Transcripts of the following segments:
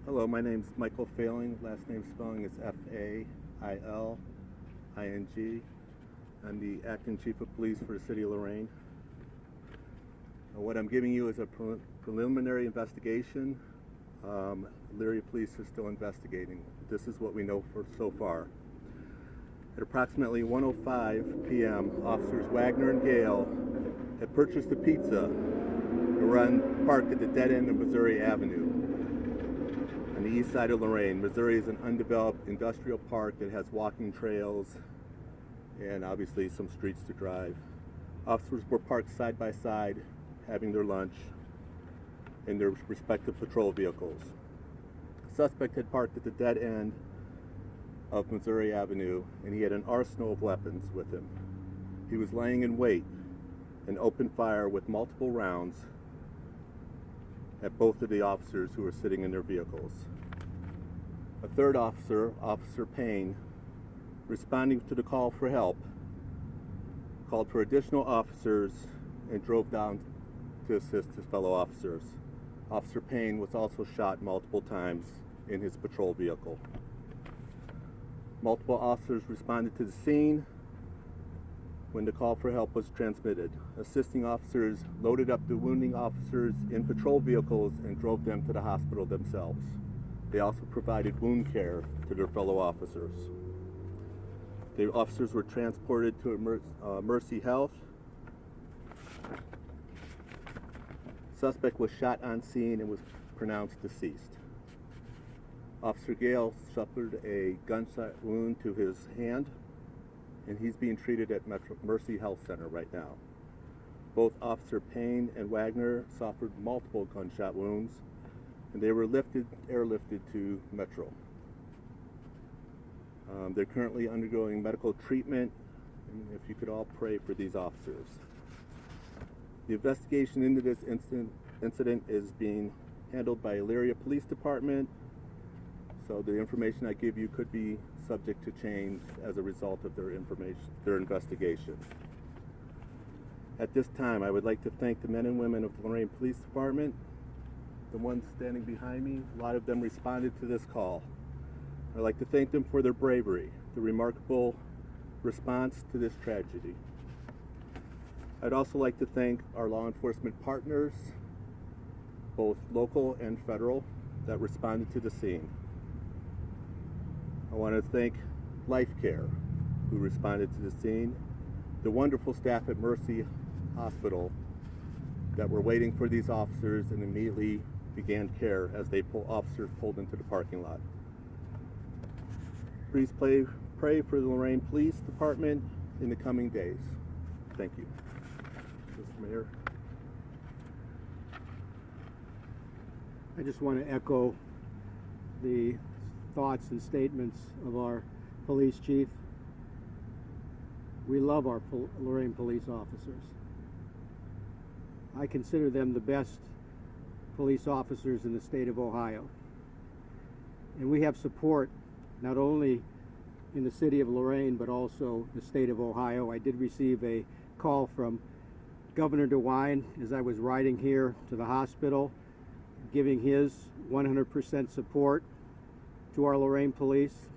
Hello, my name is Michael Failing. Last name spelling is F-A-I-L-I-N-G. I'm the Acting Chief of Police for the City of Lorain. What I'm giving you is a preliminary investigation. Elyria Police is still investigating. This is what we know for so far. At approximately 1:05 p.m., Officers Wagner and Gale had purchased a pizza parked at the dead end of Missouri Avenue on the east side of Lorain. Missouri is an undeveloped industrial park that has walking trails and obviously some streets to drive. Officers were parked side by side having their lunch in their respective patrol vehicles. The suspect had parked at the dead end of Missouri Avenue and he had an arsenal of weapons with him. He was laying in wait and opened fire with multiple rounds at both of the officers who were sitting in their vehicles. A third officer, Officer Payne, responding to the call for help, called for additional officers and drove down to assist his fellow officers. Officer Payne was also shot multiple times in his patrol vehicle. Multiple officers responded to the scene when the call for help was transmitted. Assisting officers loaded up the wounding officers in patrol vehicles and drove them to the hospital themselves. They also provided wound care to their fellow officers. The officers were transported to MetroHealth. Suspect was shot on scene and was pronounced deceased. Officer Gale suffered a gunshot wound to his hand, and he's being treated at MetroHealth Center right now. Both Officer Payne and Wagner suffered multiple gunshot wounds, and they were airlifted to Metro. They're currently undergoing medical treatment, and if you could all pray for these officers. The investigation into this incident is being handled by Elyria Police Department, so the information I give you could be subject to change as a result of their investigation. At this time, I would like to thank the men and women of the Lorain Police Department, the ones standing behind me. A lot of them responded to this call. I'd like to thank them for their bravery, the remarkable response to this tragedy. I'd also like to thank our law enforcement partners, both local and federal, that responded to the scene. I want to thank Life Care, who responded to the scene, the wonderful staff at Mercy Hospital that were waiting for these officers and immediately began care as officers pulled into the parking lot. Please pray for the Lorain Police Department in the coming days. Thank you. Mr. Mayor. I just want to echo the thoughts and statements of our police chief. We love our Lorain police officers. I consider them the best police officers in the state of Ohio. And we have support not only in the city of Lorain, but also the state of Ohio. I did receive a call from Governor DeWine as I was riding here to the hospital, giving his 100% support to our Lorain Police,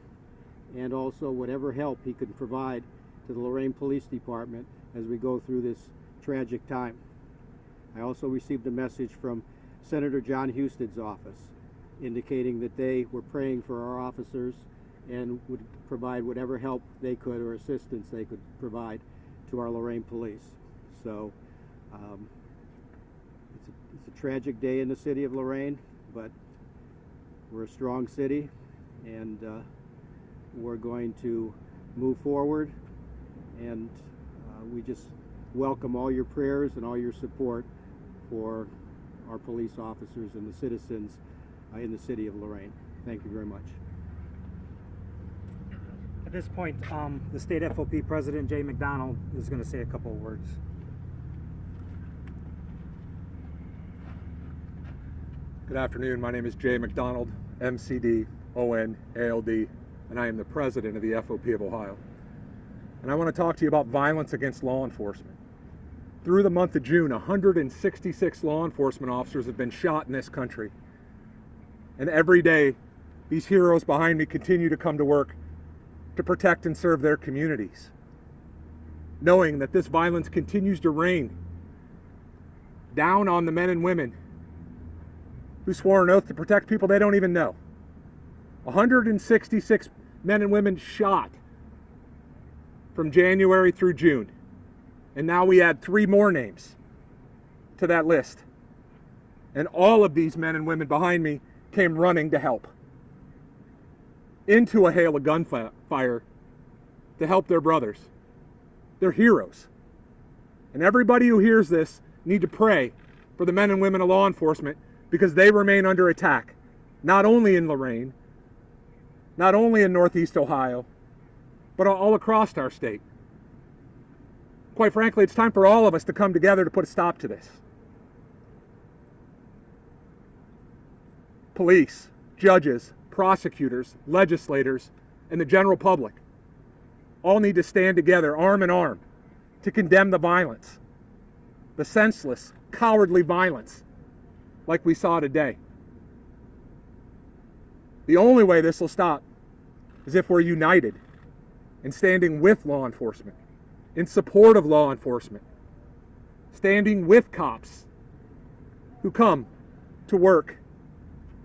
and also whatever help he could provide to the Lorain Police Department as we go through this tragic time. I also received a message from Senator John Huston's office indicating that they were praying for our officers and would provide whatever help they could or assistance they could provide to our Lorain Police. So it's a tragic day in the city of Lorain, but we're a strong city, and we're going to move forward, and we just welcome all your prayers and all your support for our police officers and the citizens in the city of Lorain. Thank you very much. At this point, the state FOP President, Jay McDonald, is going to say a couple of words. Good afternoon. My name is Jay McDonald, MCD, ONALD, and I am the president of the FOP of Ohio. And I want to talk to you about violence against law enforcement. Through the month of June, 166 law enforcement officers have been shot in this country. And every day, these heroes behind me continue to come to work to protect and serve their communities, knowing that this violence continues to rain down on the men and women who swore an oath to protect people they don't even know. 166 men and women shot from January through June. And now we add 3 more names to that list. And all of these men and women behind me came running to help, into a hail of gunfire, to help their brothers. They're heroes. And everybody who hears this need to pray for the men and women of law enforcement, because they remain under attack, not only in Lorain, not only in Northeast Ohio, but all across our state. Quite frankly, it's time for all of us to come together to put a stop to this. Police, judges, prosecutors, legislators, and the general public all need to stand together, arm in arm, to condemn the violence, the senseless, cowardly violence like we saw today. The only way this will stop is if we're united and standing with law enforcement, in support of law enforcement, standing with cops who come to work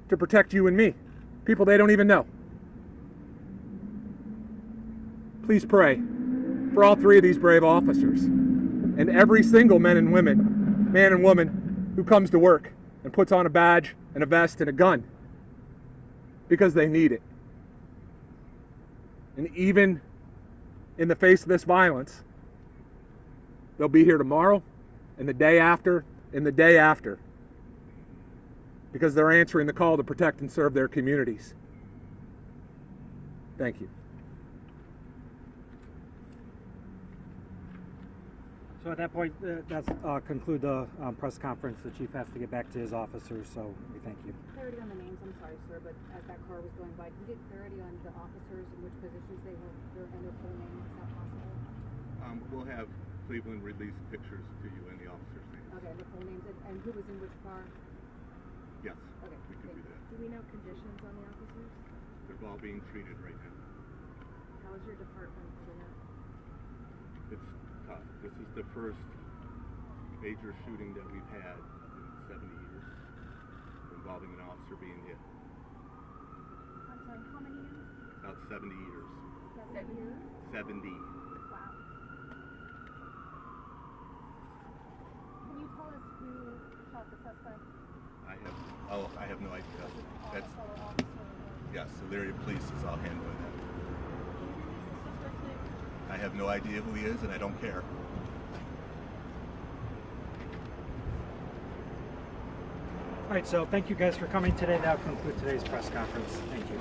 to protect you and me, people they don't even know. Please pray for all 3 of these brave officers and every single man and woman who comes to work and puts on a badge and a vest and a gun, because they need it. And even in the face of this violence, they'll be here tomorrow and the day after and the day after, because they're answering the call to protect and serve their communities. Thank you. So at that point, that's conclude the press conference. The chief has to get back to his officers, so we thank you. Clarity on the names, I'm sorry, sir, but as that car was going by, can you get clarity on the officers and which positions they were and their full names? Is that possible? We'll have Cleveland release pictures to you and the officers' names. Okay, the full names and who was in which car? Yes, Okay, we can do that. Do we know conditions on the officers? They're all being treated right now. How is your department holding up? It's tough. This is the first major shooting that we've had in 70 years involving an officer being hit. I'm sorry, how many years? About 70 years. 7 years? 70. Wow. Can you tell us who shot the suspect? I have no idea. That's, yes, Elyria Police is all handling that. I have no idea who he is, and I don't care. All right, so thank you guys for coming today. That'll conclude today's press conference. Thank you.